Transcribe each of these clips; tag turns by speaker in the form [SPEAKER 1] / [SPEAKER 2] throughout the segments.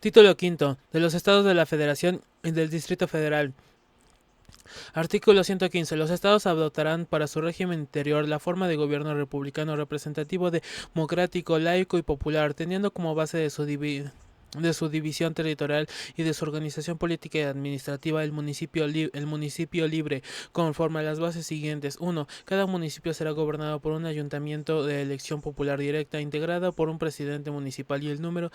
[SPEAKER 1] Título quinto. De los Estados de la Federación y del Distrito Federal. Artículo 115. Los estados adoptarán para su régimen interior la forma de gobierno republicano representativo, democrático, laico y popular, teniendo como base de su división territorial y de su organización política y administrativa el municipio libre, conforme a las bases siguientes. 1. Cada municipio será gobernado por un ayuntamiento de elección popular directa, integrado por un presidente municipal y el número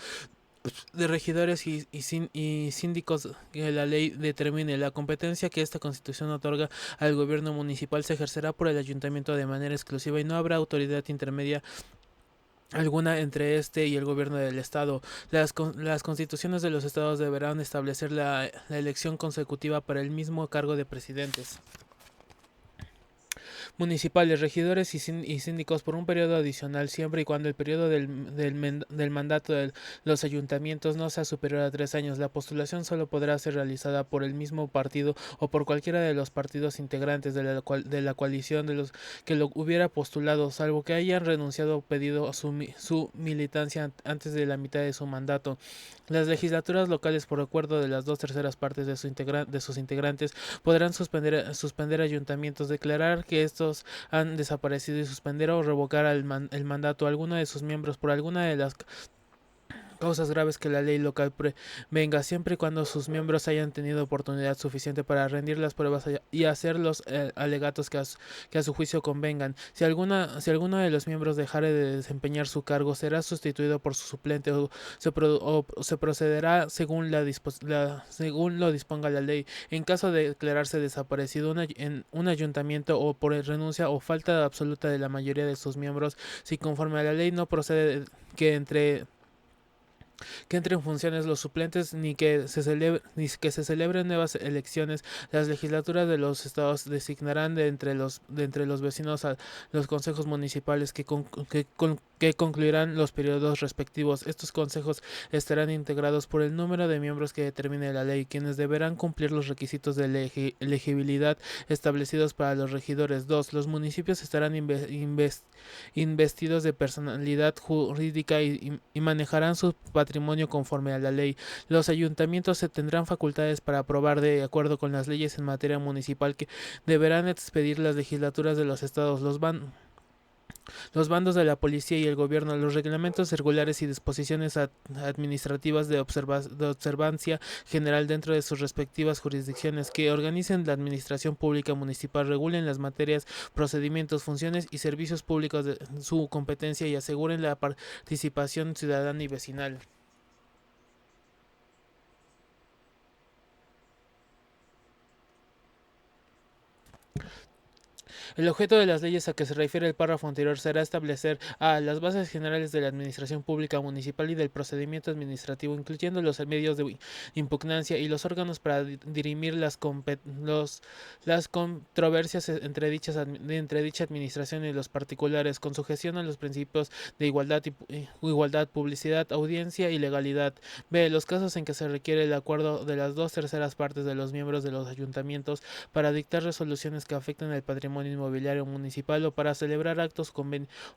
[SPEAKER 1] de regidores y síndicos que la ley determine. La competencia que esta constitución otorga al gobierno municipal se ejercerá por el ayuntamiento de manera exclusiva y no habrá autoridad intermedia alguna entre este y el gobierno del estado. Las constituciones de los estados deberán establecer la elección consecutiva para el mismo cargo de presidentes municipales, regidores y síndicos por un periodo adicional, siempre y cuando el periodo del mandato de los ayuntamientos no sea superior a 3 años. La postulación solo podrá ser realizada por el mismo partido o por cualquiera de los partidos integrantes de la coalición de los que lo hubiera postulado, salvo que hayan renunciado o pedido su militancia antes de la mitad de su mandato. Las legislaturas locales, por acuerdo de las 2/3 partes de sus integrantes, podrán suspender ayuntamientos, declarar que estos han desaparecido y suspender o revocar el mandato a alguno de sus miembros por alguna de las causas graves que la ley local prevenga, siempre y cuando sus miembros hayan tenido oportunidad suficiente para rendir las pruebas y hacer los alegatos que a su juicio convengan. Si alguno de los miembros dejare de desempeñar su cargo, será sustituido por su suplente o se procederá según lo disponga la ley. En caso de declararse desaparecido en un ayuntamiento o por renuncia o falta absoluta de la mayoría de sus miembros, si conforme a la ley no procede que entre en funciones los suplentes ni que se celebren nuevas elecciones. Las legislaturas de los estados designarán de entre los vecinos a los consejos municipales que concluirán los periodos respectivos. Estos consejos estarán integrados por el número de miembros que determine la ley, quienes deberán cumplir los requisitos de elegibilidad establecidos para los regidores. 2. Los municipios estarán investidos de personalidad jurídica y manejarán su patrimonio conforme a la ley. Los ayuntamientos se tendrán facultades para aprobar de acuerdo con las leyes en materia municipal que deberán expedir las legislaturas de los estados. Los bandos de la policía y el gobierno, los reglamentos regulares y disposiciones administrativas de observancia general dentro de sus respectivas jurisdicciones, que organicen la administración pública municipal, regulen las materias, procedimientos, funciones y servicios públicos de su competencia y aseguren la participación ciudadana y vecinal. El objeto de las leyes a que se refiere el párrafo anterior será establecer las bases generales de la administración pública municipal y del procedimiento administrativo, incluyendo los medios de impugnancia y los órganos para dirimir las controversias entre dicha administración y los particulares, con sujeción a los principios de igualdad, publicidad, audiencia y legalidad. B. Los casos en que se requiere el acuerdo de las 2/3 partes de los miembros de los ayuntamientos para dictar resoluciones que afecten el patrimonio inmobiliario municipal o para celebrar actos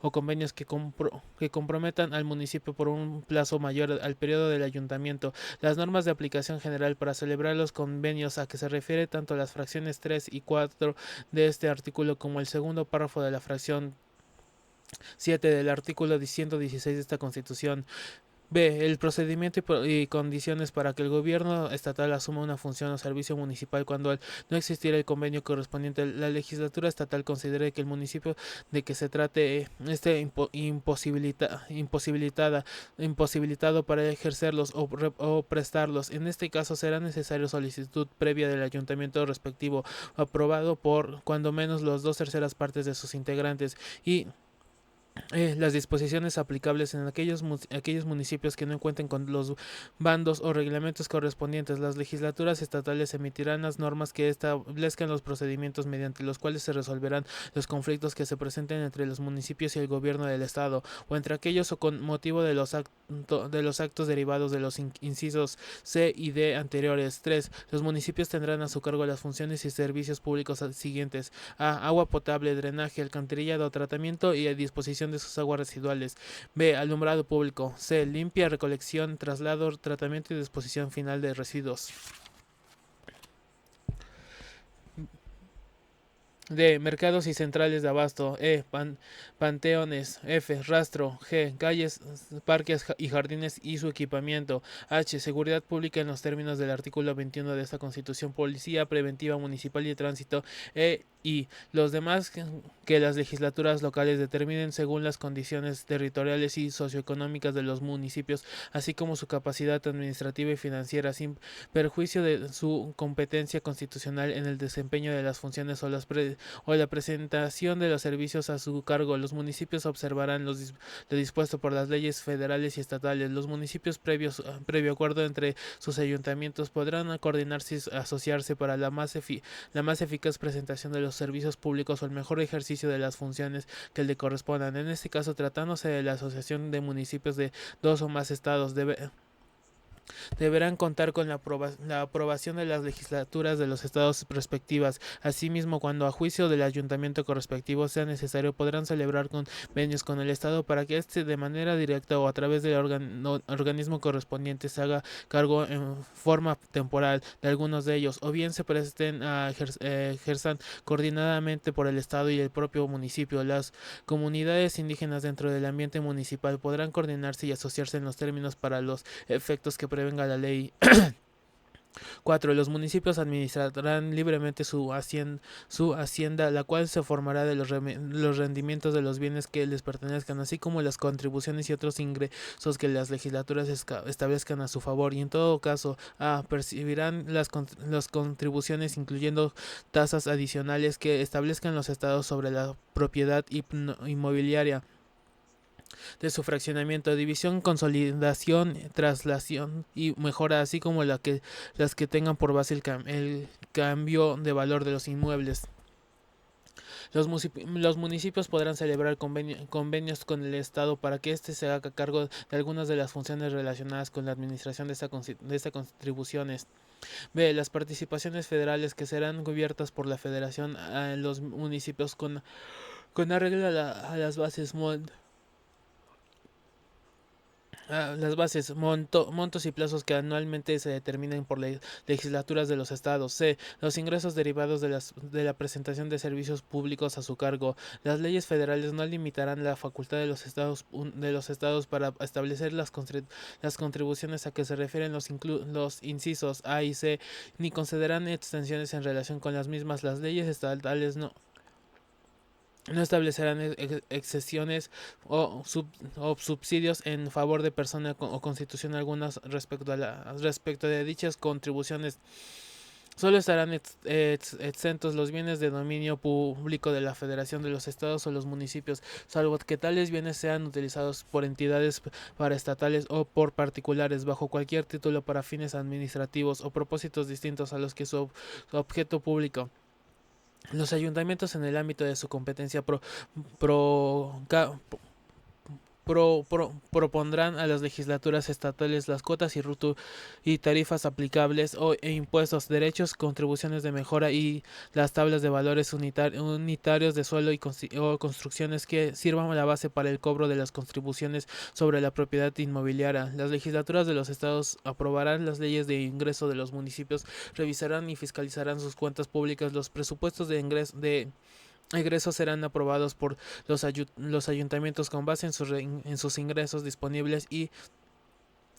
[SPEAKER 1] o convenios que comprometan al municipio por un plazo mayor al periodo del ayuntamiento. Las normas de aplicación general para celebrar los convenios a que se refiere tanto las fracciones 3 y 4 de este artículo como el segundo párrafo de la fracción 7 del artículo 116 de esta Constitución. B. El procedimiento y condiciones para que el gobierno estatal asuma una función o servicio municipal cuando al no existiera el convenio correspondiente. La legislatura estatal considere que el municipio de que se trate esté imposibilitado para ejercerlos o prestarlos. En este caso será necesario solicitud previa del ayuntamiento respectivo, aprobado por cuando menos las 2/3 partes de sus integrantes y las disposiciones aplicables en aquellos municipios que no cuenten con los bandos o reglamentos correspondientes. Las legislaturas estatales emitirán las normas que establezcan los procedimientos mediante los cuales se resolverán los conflictos que se presenten entre los municipios y el gobierno del estado, o entre aquellos o con motivo de los actos derivados de los incisos C y D anteriores. 3. Los municipios tendrán a su cargo las funciones y servicios públicos siguientes: a. Agua potable, drenaje, alcantarillado, tratamiento y disposición depuración de sus aguas residuales. B. Alumbrado público. C. Limpia, recolección, traslado, tratamiento y disposición final de residuos. D. Mercados y centrales de abasto. E. Panteones. F. Rastro. G. Calles, parques y jardines y su equipamiento. H. Seguridad pública en los términos del artículo 21 de esta Constitución. Policía preventiva municipal y de tránsito. Y los demás que las legislaturas locales determinen según las condiciones territoriales y socioeconómicas de los municipios, así como su capacidad administrativa y financiera, sin perjuicio de su competencia constitucional en el desempeño de las funciones o la presentación de los servicios a su cargo. Los municipios observarán lo dispuesto por las leyes federales y estatales. Los municipios, previo acuerdo entre sus ayuntamientos, podrán coordinarse y asociarse para la más eficaz presentación de los servicios públicos o el mejor ejercicio de las funciones que le correspondan. En este caso, tratándose de la asociación de municipios de dos o más estados, deberán contar con la aprobación de las legislaturas de los estados respectivas. Asimismo, cuando a juicio del ayuntamiento correspectivo sea necesario, podrán celebrar convenios con el estado para que éste, de manera directa o a través del organismo correspondiente, se haga cargo en forma temporal de algunos de ellos, o bien se presten a ejerzan coordinadamente por el estado y el propio municipio. Las comunidades indígenas dentro del ambiente municipal podrán coordinarse y asociarse en los términos para los efectos que prevenga la ley. 4. Los municipios administrarán libremente su hacienda, la cual se formará de los rendimientos de los bienes que les pertenezcan, así como las contribuciones y otros ingresos que las legislaturas establezcan a su favor, y en todo caso percibirán las contribuciones, incluyendo tasas adicionales que establezcan los estados sobre la propiedad inmobiliaria de su fraccionamiento, división, consolidación, traslación y mejora, así como las que tengan por base el cambio de valor de los inmuebles. Los municipios podrán celebrar convenios con el Estado para que éste se haga cargo de algunas de las funciones relacionadas con la administración de estas contribuciones. B. Las participaciones federales que serán cubiertas por la Federación a los municipios con arreglo a las bases montos y plazos que anualmente se determinen por legislaturas de los estados. C. Los ingresos derivados de la presentación de servicios públicos a su cargo. Las leyes federales no limitarán la facultad de los estados para establecer las contribuciones a que se refieren los incisos A y C, ni concederán extensiones en relación con las mismas. Las leyes estatales no establecerán excepciones o subsidios en favor de persona o constitución alguna respecto de dichas contribuciones. Solo estarán exentos los bienes de dominio público de la Federación, de los estados o los municipios, salvo que tales bienes sean utilizados por entidades paraestatales o por particulares bajo cualquier título para fines administrativos o propósitos distintos a los que su objeto público. Los ayuntamientos, en el ámbito de su competencia, propondrán a las legislaturas estatales las cuotas y tarifas aplicables e impuestos, derechos, contribuciones de mejora y las tablas de valores unitarios de suelo o construcciones que sirvan la base para el cobro de las contribuciones sobre la propiedad inmobiliaria. Las legislaturas de los estados aprobarán las leyes de ingreso de los municipios, revisarán y fiscalizarán sus cuentas públicas. Los presupuestos de egresos serán aprobados por los ayuntamientos con base en sus ingresos disponibles y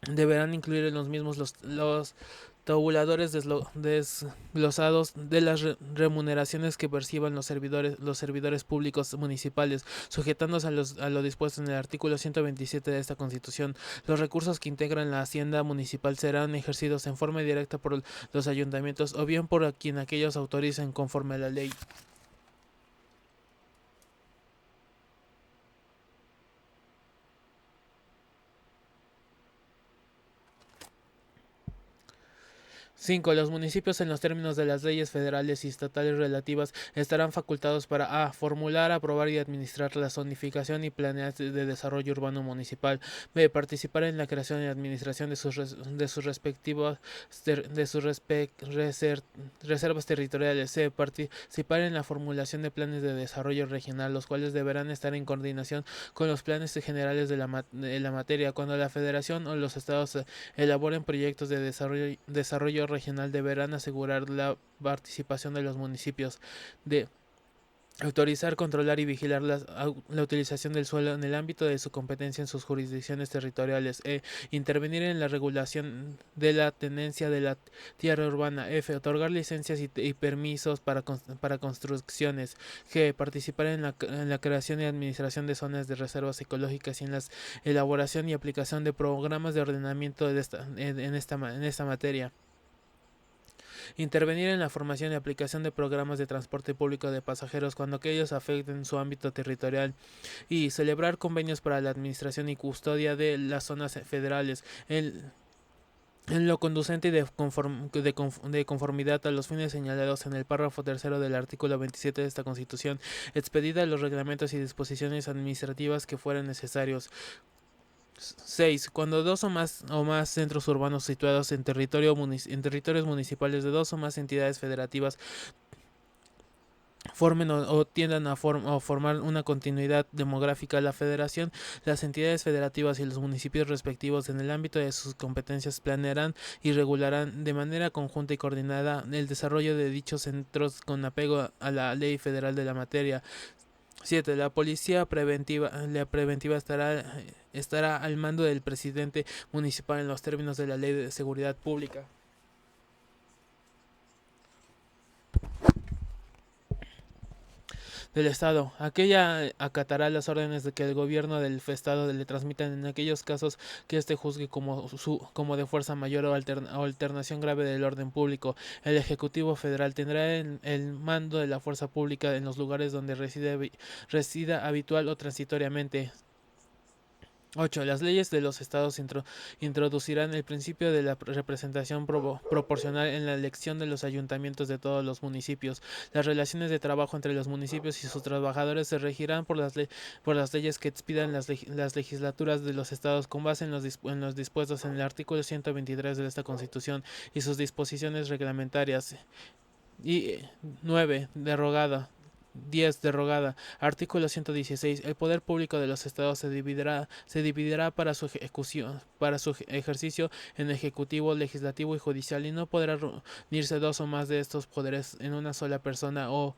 [SPEAKER 1] deberán incluir en los mismos los tabuladores desglosados de las remuneraciones que perciban los servidores públicos municipales, sujetándose a lo dispuesto en el artículo 127 de esta Constitución. Los recursos que integran la hacienda municipal serán ejercidos en forma directa por los ayuntamientos o bien por quien aquellos autoricen conforme a la ley. 5. Los municipios, en los términos de las leyes federales y estatales relativas, estarán facultados para a. Formular, aprobar y administrar la zonificación y planeación de desarrollo urbano municipal. B. Participar en la creación y administración de sus respectivos reservas territoriales. C. Participar en la formulación de planes de desarrollo regional, los cuales deberán estar en coordinación con los planes generales de la materia. Cuando la federación o los estados elaboren proyectos de desarrollo regional, deberán asegurar la participación de los municipios. De autorizar, controlar y vigilar la utilización del suelo en el ámbito de su competencia en sus jurisdicciones territoriales. Intervenir en la regulación de la tenencia de la tierra urbana. F. Otorgar licencias y permisos para construcciones. G. Participar en la creación y administración de zonas de reservas ecológicas y en la elaboración y aplicación de programas de ordenamiento en esta materia. Intervenir en la formación y aplicación de programas de transporte público de pasajeros cuando aquellos afecten su ámbito territorial. Y celebrar convenios para la administración y custodia de las zonas federales. En lo conducente y de conformidad a los fines señalados en el párrafo tercero del artículo 27 de esta Constitución, expedida los reglamentos y disposiciones administrativas que fueran necesarios. 6. Cuando dos o más centros urbanos situados en territorios municipales de dos o más entidades federativas formen o tiendan a formar una continuidad demográfica, la federación, las entidades federativas y los municipios respectivos, en el ámbito de sus competencias, planearán y regularán de manera conjunta y coordinada el desarrollo de dichos centros con apego a la ley federal de la materia. 7. La policía preventiva estará al mando del presidente municipal en los términos de la Ley de Seguridad Pública del Estado. Aquella acatará las órdenes de que el gobierno del Estado le transmitan en aquellos casos que éste juzgue como de fuerza mayor o alternación grave del orden público. El Ejecutivo Federal tendrá el mando de la fuerza pública en los lugares donde resida habitual o transitoriamente. 8. Las leyes de los estados introducirán el principio de la representación proporcional en la elección de los ayuntamientos de todos los municipios. Las relaciones de trabajo entre los municipios y sus trabajadores se regirán por las leyes que expidan las legislaturas de los estados con base en los dispuestos en el artículo 123 de esta Constitución y sus disposiciones reglamentarias. Y 9. Derogada. 10. Derogada. Artículo 116. El poder público de los estados se dividirá para su ejercicio en ejecutivo, legislativo y judicial, y no podrá reunirse dos o más de estos poderes en una sola persona o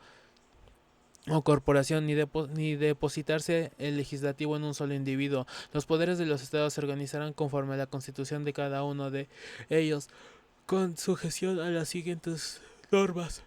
[SPEAKER 1] corporación, ni depositarse el legislativo en un solo individuo. Los poderes de los estados se organizarán conforme a la constitución de cada uno de ellos, con sujeción a las siguientes normas.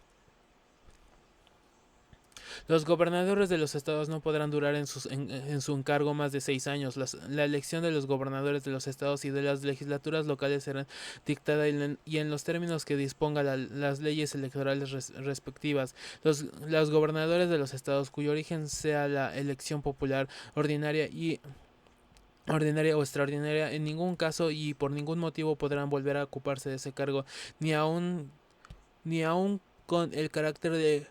[SPEAKER 1] Los gobernadores de los estados no podrán durar en su encargo más de 6 años. La elección de los gobernadores de los estados y de las legislaturas locales será dictada y en los términos que disponga las leyes electorales respectivas. Los gobernadores de los estados cuyo origen sea la elección popular, ordinaria o extraordinaria, en ningún caso y por ningún motivo podrán volver a ocuparse de ese cargo, ni aun con el carácter de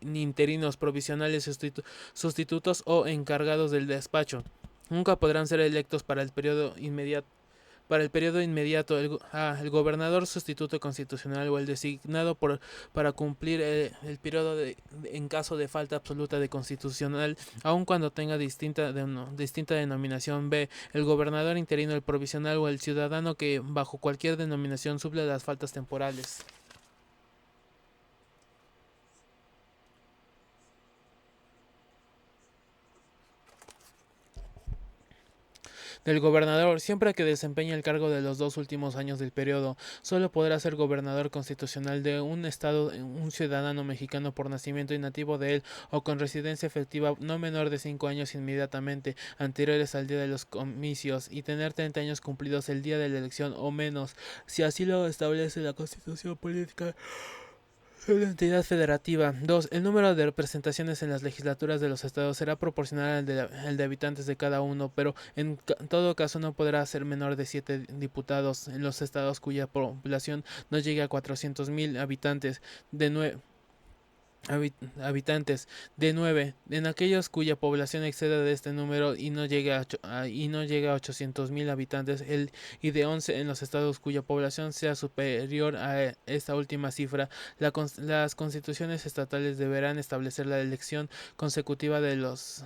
[SPEAKER 1] interinos, provisionales, sustitutos o encargados del despacho. Nunca podrán ser electos para el periodo inmediato. El gobernador sustituto constitucional o el designado para cumplir el periodo en caso de falta absoluta de constitucional, aun cuando tenga distinta denominación. B. El gobernador interino, el provisional o el ciudadano que bajo cualquier denominación suple las faltas temporales del gobernador, siempre que desempeñe el cargo de los 2 últimos años del periodo. Solo podrá ser gobernador constitucional de un estado un ciudadano mexicano por nacimiento y nativo de él o con residencia efectiva no menor de 5 años inmediatamente anteriores al día de los comicios y tener 30 años cumplidos el día de la elección o menos, si así lo establece la Constitución Política La entidad federativa. 2. El número de representaciones en las legislaturas de los estados será proporcional al de habitantes de cada uno, pero en todo caso no podrá ser menor de 7 diputados en los estados cuya población no llegue a 400.000 habitantes. De 9 habitantes. De 9 en aquellos cuya población exceda de este número y no llega a 800.000 habitantes, y de 11 en los estados cuya población sea superior a esta última cifra. Las constituciones estatales deberán establecer la elección consecutiva de los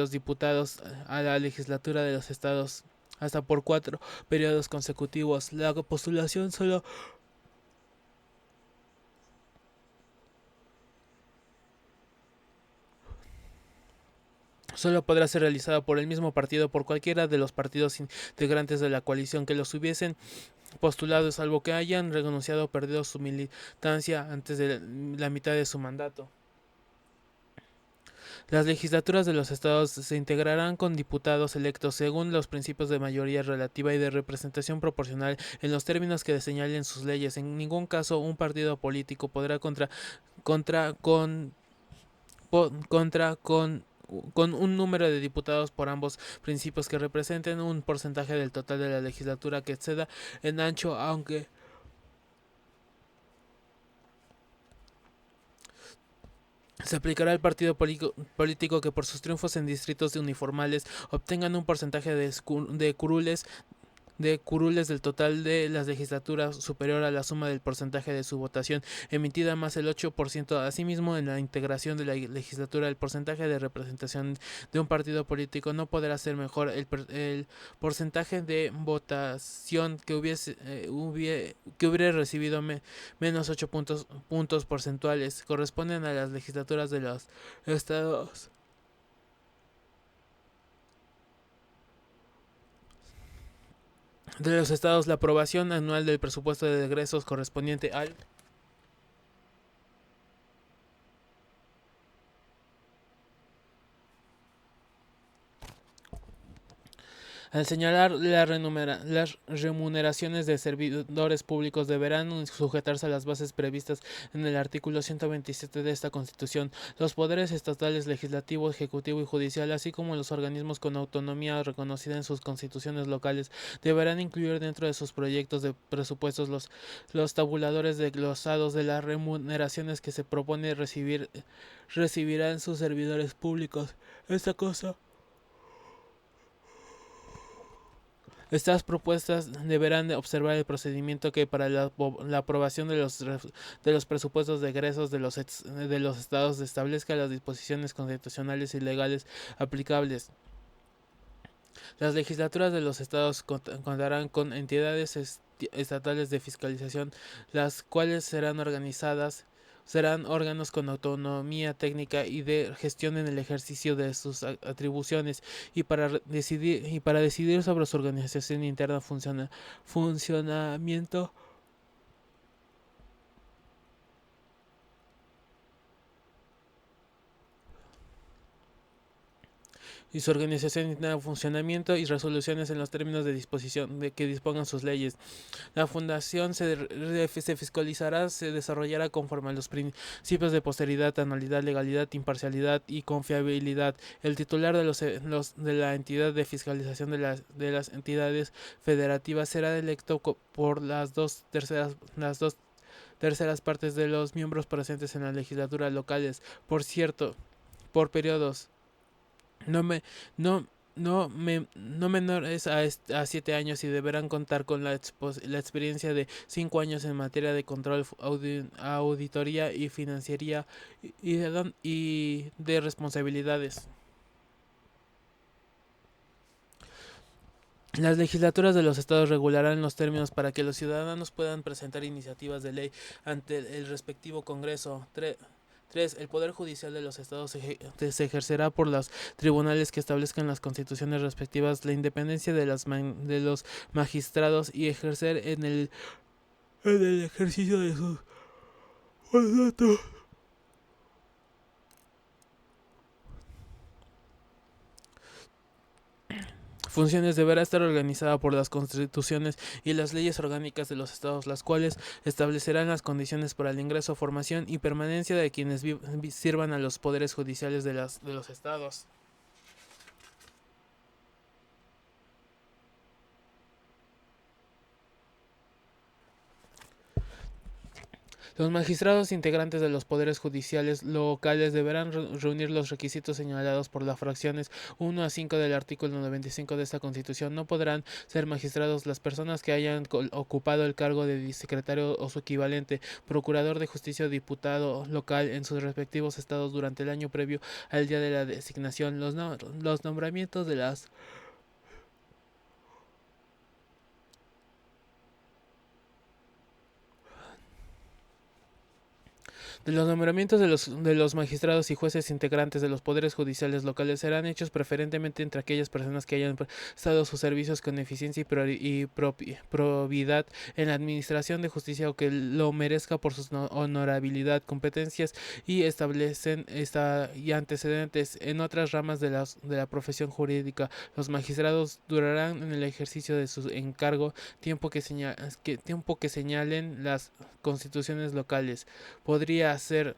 [SPEAKER 1] diputados a la legislatura de los estados hasta por 4 periodos consecutivos. La postulación solo podrá ser realizada por el mismo partido por cualquiera de los partidos integrantes de la coalición que los hubiesen postulado, salvo que hayan renunciado o perdido su militancia antes de la mitad de su mandato. Las legislaturas de los estados se integrarán con diputados electos según los principios de mayoría relativa y de representación proporcional en los términos que señalen sus leyes. En ningún caso un partido político podrá contra con contra con un número de diputados por ambos principios que representen un porcentaje del total de la legislatura que exceda en ancho, aunque se aplicará al partido político que por sus triunfos en distritos uniformales obtengan un porcentaje de curules del total de las legislaturas superior a la suma del porcentaje de su votación emitida más el 8%. Asimismo, en la integración de la legislatura, el porcentaje de representación de un partido político no podrá ser mejor. El porcentaje de votación que hubiera recibido menos 8 puntos porcentuales corresponden a las legislaturas de los estados la aprobación anual del presupuesto de egresos correspondiente al Al señalar las remuneraciones de servidores públicos deberán sujetarse a las bases previstas en el artículo 127 de esta Constitución. Los poderes estatales, legislativo, ejecutivo y judicial, así como los organismos con autonomía reconocida en sus constituciones locales, deberán incluir dentro de sus proyectos de presupuestos los tabuladores desglosados de las remuneraciones que se propone recibirán sus servidores públicos. Esta cosa Estas propuestas deberán observar el procedimiento que para la aprobación de los presupuestos de egresos de los estados establezca las disposiciones constitucionales y legales aplicables. Las legislaturas de los estados contarán con entidades estatales de fiscalización, las cuales serán órganos con autonomía técnica y de gestión en el ejercicio de sus atribuciones y para decidir sobre su organización interna, funcionamiento y su organización interna, funcionamiento y resoluciones en los términos de disposición de que dispongan sus leyes. La fundación se fiscalizará, se desarrollará conforme a los principios de posteridad, anualidad, legalidad, imparcialidad y confiabilidad. El titular de la entidad de fiscalización de las entidades federativas será electo por las dos terceras partes de los miembros presentes en las legislaturas locales, por cierto, por periodos no me no no menores a 7 años, y deberán contar con la experiencia de 5 años en materia de control, auditoría y financiera y de responsabilidades. Las legislaturas de los estados regularán los términos para que los ciudadanos puedan presentar iniciativas de ley ante el respectivo Congreso. 3. El Poder Judicial de los estados se ejercerá por los tribunales que establezcan las constituciones respectivas, la independencia de los magistrados y ejercer en el ejercicio de su mandato. funciones deberá estar organizada por las constituciones y las leyes orgánicas de los estados, las cuales establecerán las condiciones para el ingreso, formación y permanencia de quienes sirvan a los poderes judiciales de los estados. Los magistrados integrantes de los poderes judiciales locales deberán reunir los requisitos señalados por las fracciones 1 a 5 del artículo 95 de esta Constitución. No podrán ser magistrados las personas que hayan ocupado el cargo de secretario o su equivalente, procurador de justicia o diputado local en sus respectivos estados durante el año previo al día de la designación. Los nombramientos los nombramientos de los magistrados y jueces integrantes de los poderes judiciales locales serán hechos preferentemente entre aquellas personas que hayan prestado sus servicios con eficiencia y probidad en la administración de justicia o que lo merezca por su honorabilidad, competencias y establecen y antecedentes en otras ramas de la profesión jurídica. Los magistrados durarán en el ejercicio de su encargo tiempo que señalen las constituciones locales. Podría ser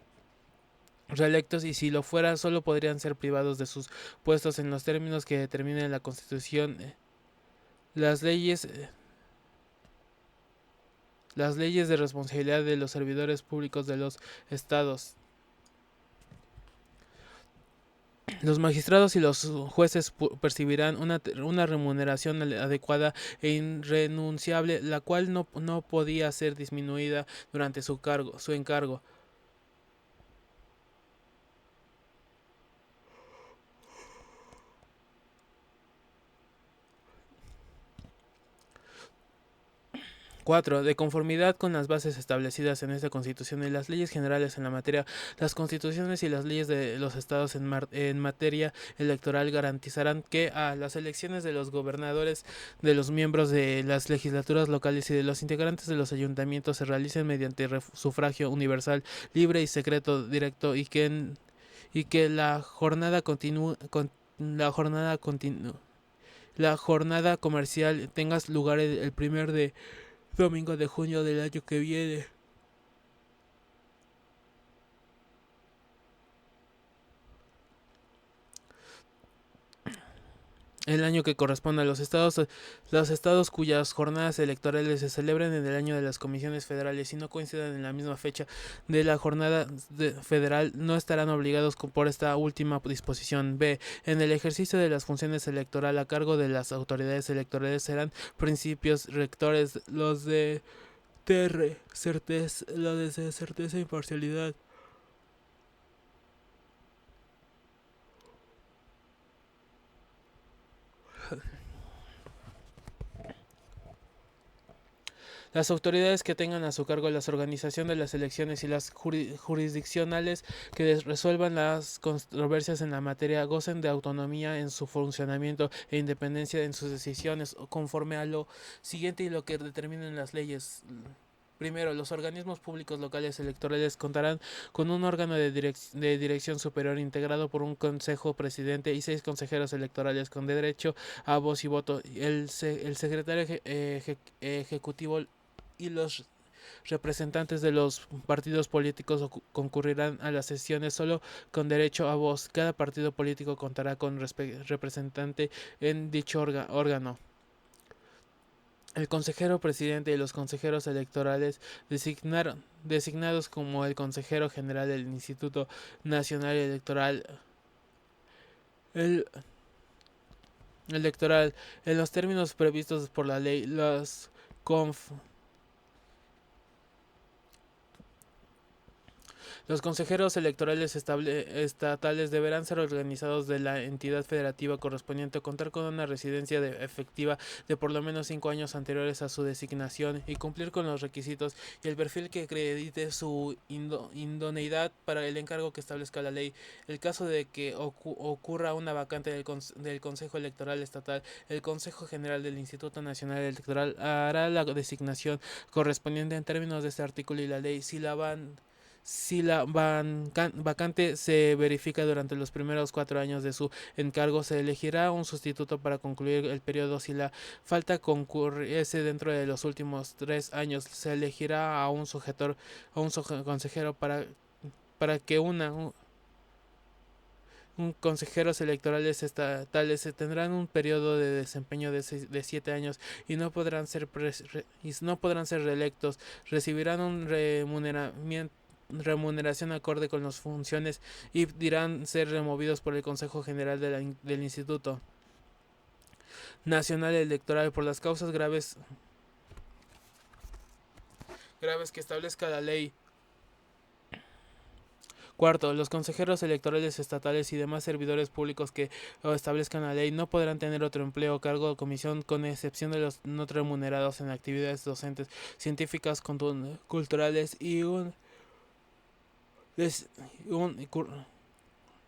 [SPEAKER 1] reelectos y si lo fuera solo podrían ser privados de sus puestos en los términos que determine la Constitución. Las leyes las leyes de responsabilidad de los servidores públicos de los estados. Los magistrados y los jueces percibirán una remuneración adecuada e irrenunciable, la cual no podía ser disminuida durante su encargo. Cuatro, de conformidad con las bases establecidas en esta Constitución y las leyes generales en la materia, las constituciones y las leyes de los estados en materia electoral garantizarán que a las elecciones de los gobernadores, de los miembros de las legislaturas locales y de los integrantes de los ayuntamientos se realicen mediante sufragio universal, libre y secreto directo y que la jornada la jornada comercial tenga lugar el primer de domingo de junio del año que viene. El año que corresponde a los estados cuyas jornadas electorales se celebren en el año de las comisiones federales y no coincidan en la misma fecha de la jornada federal no estarán obligados por esta última disposición. B. En el ejercicio de las funciones electorales a cargo de las autoridades electorales serán principios rectores los de certeza e imparcialidad. Las autoridades que tengan a su cargo la organización de las elecciones y las jurisdiccionales que resuelvan las controversias en la materia gocen de autonomía en su funcionamiento e independencia en sus decisiones conforme a lo siguiente y lo que determinen las leyes. Primero, los organismos públicos locales electorales contarán con un órgano de dirección superior integrado por un consejo presidente y 6 consejeros electorales con derecho a voz y voto. El secretario ejecutivo y los representantes de los partidos políticos concurrirán a las sesiones solo con derecho a voz. Cada partido político contará con representante en dicho órgano. El consejero presidente y los consejeros electorales designados como el consejero general del Instituto Nacional Electoral en los términos previstos por la ley, los consejeros electorales estatales deberán ser organizados de la entidad federativa correspondiente, contar con una residencia efectiva de por lo menos 5 años anteriores a su designación y cumplir con los requisitos y el perfil que acredite su idoneidad para el encargo que establezca la ley. El caso de que ocurra una vacante del Consejo Electoral Estatal, el Consejo General del Instituto Nacional Electoral hará la designación correspondiente en términos de este artículo y la ley. Si la vacante se verifica durante los primeros 4 años de su encargo, se elegirá un sustituto para concluir el periodo. Si la falta concurriese dentro de los últimos 3 años, se elegirá a un consejero para que un consejeros electorales estatales tendrán un periodo de desempeño de 7 años y no podrán ser reelectos. Recibirán un remuneración acorde con las funciones y dirán ser removidos por el Consejo General del Instituto Nacional Electoral por las causas graves que establezca la ley. Cuarto, los consejeros electorales estatales y demás servidores públicos que establezcan la ley no podrán tener otro empleo, cargo o comisión, con excepción de los no remunerados en actividades docentes, científicas, culturales y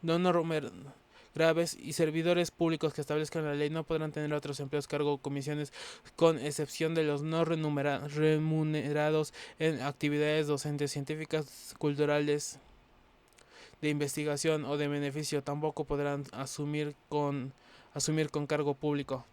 [SPEAKER 1] no graves, y servidores públicos que establezcan la ley no podrán tener otros empleos, cargo o comisiones, con excepción de los no remunerados en actividades docentes, científicas, culturales, de investigación o de beneficio. Tampoco podrán asumir con cargo público.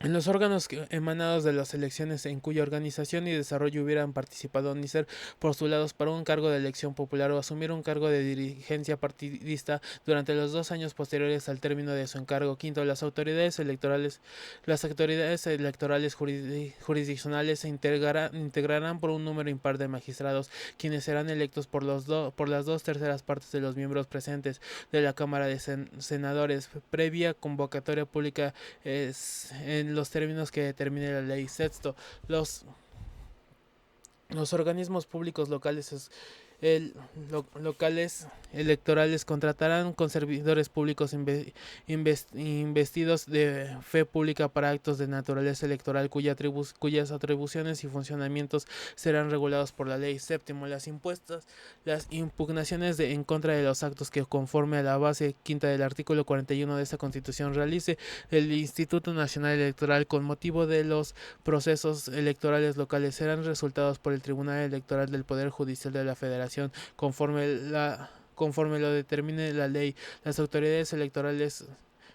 [SPEAKER 1] En los órganos emanados de las elecciones en cuya organización y desarrollo hubieran participado ni ser postulados para un cargo de elección popular o asumir un cargo de dirigencia partidista durante los 2 años posteriores al término de su encargo. Quinto, las autoridades electorales jurisdiccionales se integrarán por un número impar de magistrados, quienes serán electos por las 2/3 partes de los miembros presentes de la Cámara de Senadores, previa convocatoria pública en los términos que determine la ley. Sexto, los organismos públicos locales electorales contratarán con servidores públicos investidos de fe pública para actos de naturaleza electoral cuyas atribuciones y funcionamientos serán regulados por la ley. Séptimo, las impugnaciones en contra de los actos que, conforme a la base quinta del artículo 41 de esta Constitución, realice el Instituto Nacional Electoral con motivo de los procesos electorales locales, serán resultados por el Tribunal Electoral del Poder Judicial de la Federación conforme lo determine la ley. Las autoridades electorales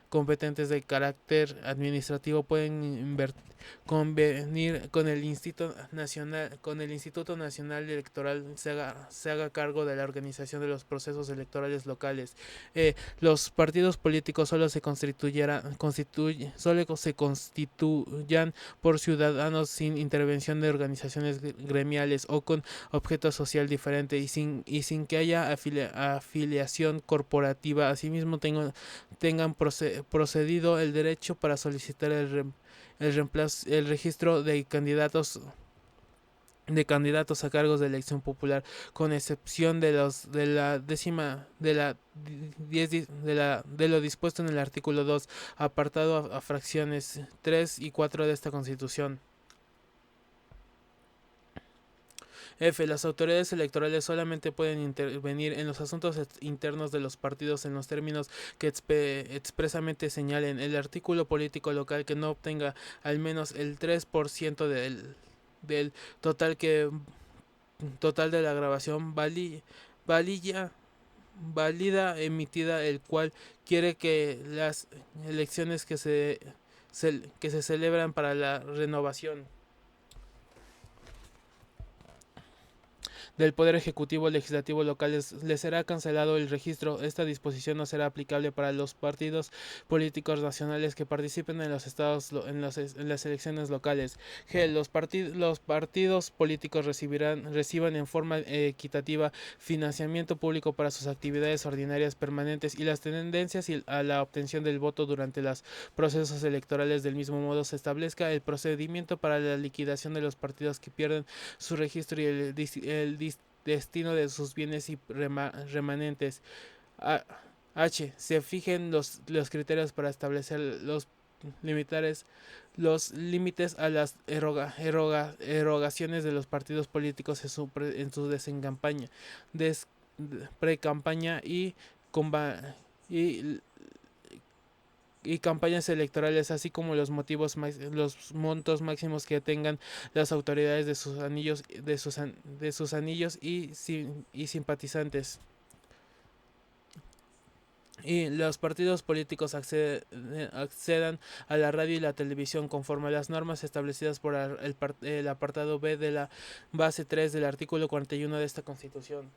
[SPEAKER 1] competentes de carácter administrativo pueden convenir con el Instituto Nacional Electoral se haga cargo de la organización de los procesos electorales locales. Los partidos políticos solo se constituyan por ciudadanos sin intervención de organizaciones gremiales o con objeto social diferente y sin que haya afiliación corporativa. Asimismo, tengan procedido el derecho para solicitar el registro de candidatos a cargos de elección popular, con excepción de lo dispuesto en el artículo 2, apartado a fracciones 3 y 4 de esta Constitución. F. Las autoridades electorales solamente pueden intervenir en los asuntos internos de los partidos en los términos que expresamente señalen el artículo político local, que no obtenga al menos el 3% del total de la grabación válida emitida, el cual quiere que las elecciones que se celebran para la renovación del Poder Ejecutivo Legislativo locales les será cancelado el registro. Esta disposición no será aplicable para los partidos políticos nacionales que participen en los estados en las elecciones locales. G. Los partidos políticos reciban en forma equitativa financiamiento público para sus actividades ordinarias permanentes y las tendencias a la obtención del voto durante los procesos electorales. Del mismo modo, se establezca el procedimiento para la liquidación de los partidos que pierden su registro y el destino de sus bienes y remanentes. A- H. Se fijen los criterios para establecer los límites a las erogaciones de los partidos políticos en su desencampaña, des, pre-campaña y, y campañas electorales, así como los montos máximos que tengan las autoridades de sus anillos, de sus anillos y simpatizantes. Y los partidos políticos accedan a la radio y la televisión conforme a las normas establecidas por el apartado B de la base 3 del artículo 41 de esta Constitución.